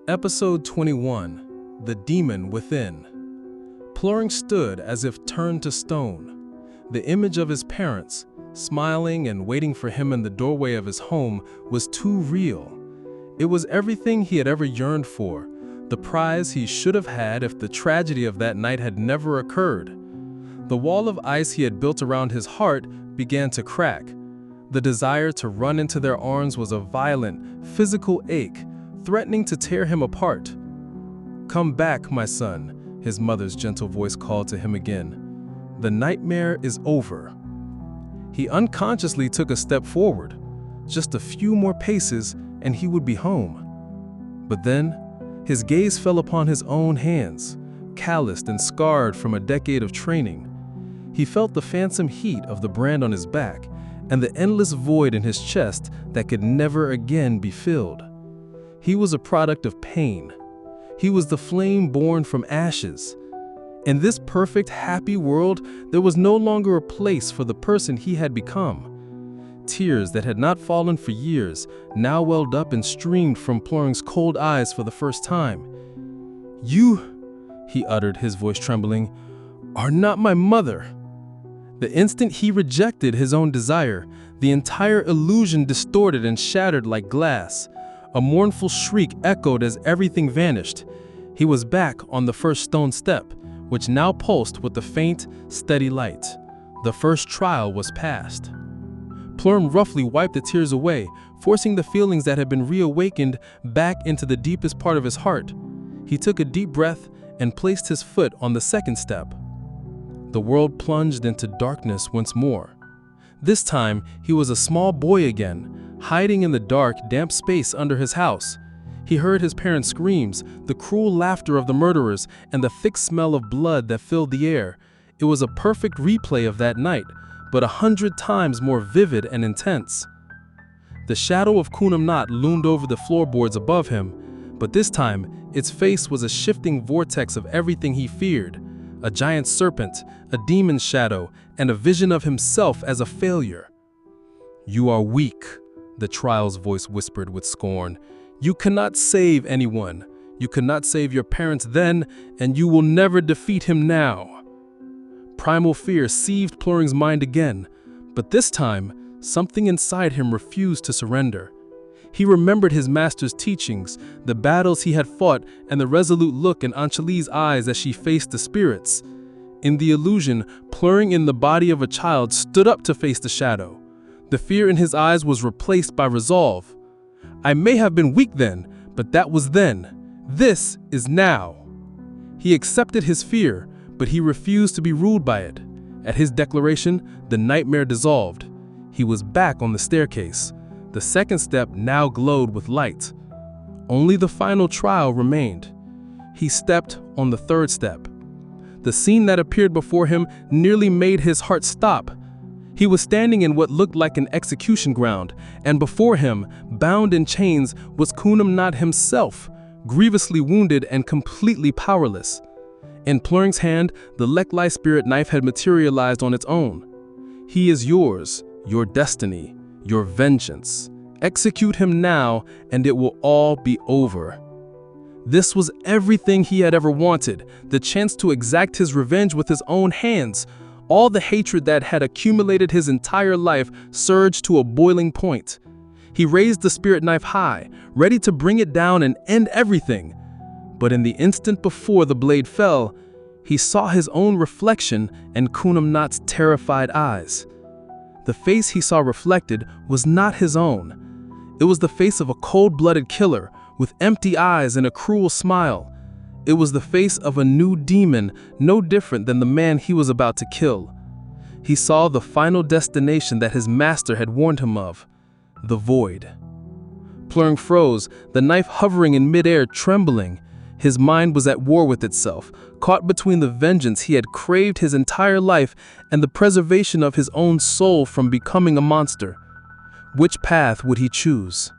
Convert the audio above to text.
Episode 21, The Demon Within. Plurring stood as if turned to stone. The image of his parents, smiling and waiting for him in the doorway of his home, was too real. It was everything he had ever yearned for, the prize he should have had if the tragedy of that night had never occurred. The wall of ice he had built around his heart began to crack. The desire to run into their arms was a violent, physical ache, threatening to tear him apart. "Come back, my son," his mother's gentle voice called to him again. "The nightmare is over." He unconsciously took a step forward. Just a few more paces and he would be home. But then, his gaze fell upon his own hands, calloused and scarred from a decade of training. He felt the phantom heat of the brand on his back and the endless void in his chest that could never again be filled. He was a product of pain. He was the flame born from ashes. In this perfect, happy world, there was no longer a place for the person he had become. Tears that had not fallen for years now welled up and streamed from Plurring's cold eyes for the first time. "You," he uttered, his voice trembling, "are not my mother." The instant he rejected his own desire, the entire illusion distorted and shattered like glass. A mournful shriek echoed as everything vanished. He was back on the first stone step, which now pulsed with a faint, steady light. The first trial was past. Plurring roughly wiped the tears away, forcing the feelings that had been reawakened back into the deepest part of his heart. He took a deep breath and placed his foot on the second step. The world plunged into darkness once more. This time, he was a small boy again, hiding in the dark, damp space under his house. He heard his parents' screams, the cruel laughter of the murderers, and the thick smell of blood that filled the air. It was a perfect replay of that night, but 100 times more vivid and intense. The shadow of Kunamnat loomed over the floorboards above him, but this time, its face was a shifting vortex of everything he feared. A giant serpent, a demon's shadow, and a vision of himself as a failure. "You are weak," the trial's voice whispered with scorn. "You cannot save anyone. You could not save your parents then, and you will never defeat him now." Primal fear seethed Plurring's mind again, but this time, something inside him refused to surrender. He remembered his master's teachings, the battles he had fought, and the resolute look in Anjali's eyes as she faced the spirits. In the illusion, Plurring in the body of a child stood up to face the shadow. The fear in his eyes was replaced by resolve. "I may have been weak then, but that was then. This is now." He accepted his fear, but he refused to be ruled by it. At his declaration, the nightmare dissolved. He was back on the staircase. The second step now glowed with light. Only the final trial remained. He stepped on the third step. The scene that appeared before him nearly made his heart stop. He was standing in what looked like an execution ground, and before him, bound in chains, was Kunamnat himself, grievously wounded and completely powerless. In Plurring's hand, the Leklai spirit knife had materialized on its own. "He is yours, your destiny, your vengeance. Execute him now, and it will all be over." This was everything he had ever wanted, the chance to exact his revenge with his own hands. All the hatred that had accumulated his entire life surged to a boiling point. He raised the spirit knife high, ready to bring it down and end everything. But in the instant before the blade fell, he saw his own reflection in Kunamnat's terrified eyes. The face he saw reflected was not his own. It was the face of a cold-blooded killer, with empty eyes and a cruel smile. It was the face of a new demon, no different than the man he was about to kill. He saw the final destination that his master had warned him of, the void. Plurring froze, the knife hovering in midair, trembling. His mind was at war with itself, caught between the vengeance he had craved his entire life and the preservation of his own soul from becoming a monster. Which path would he choose?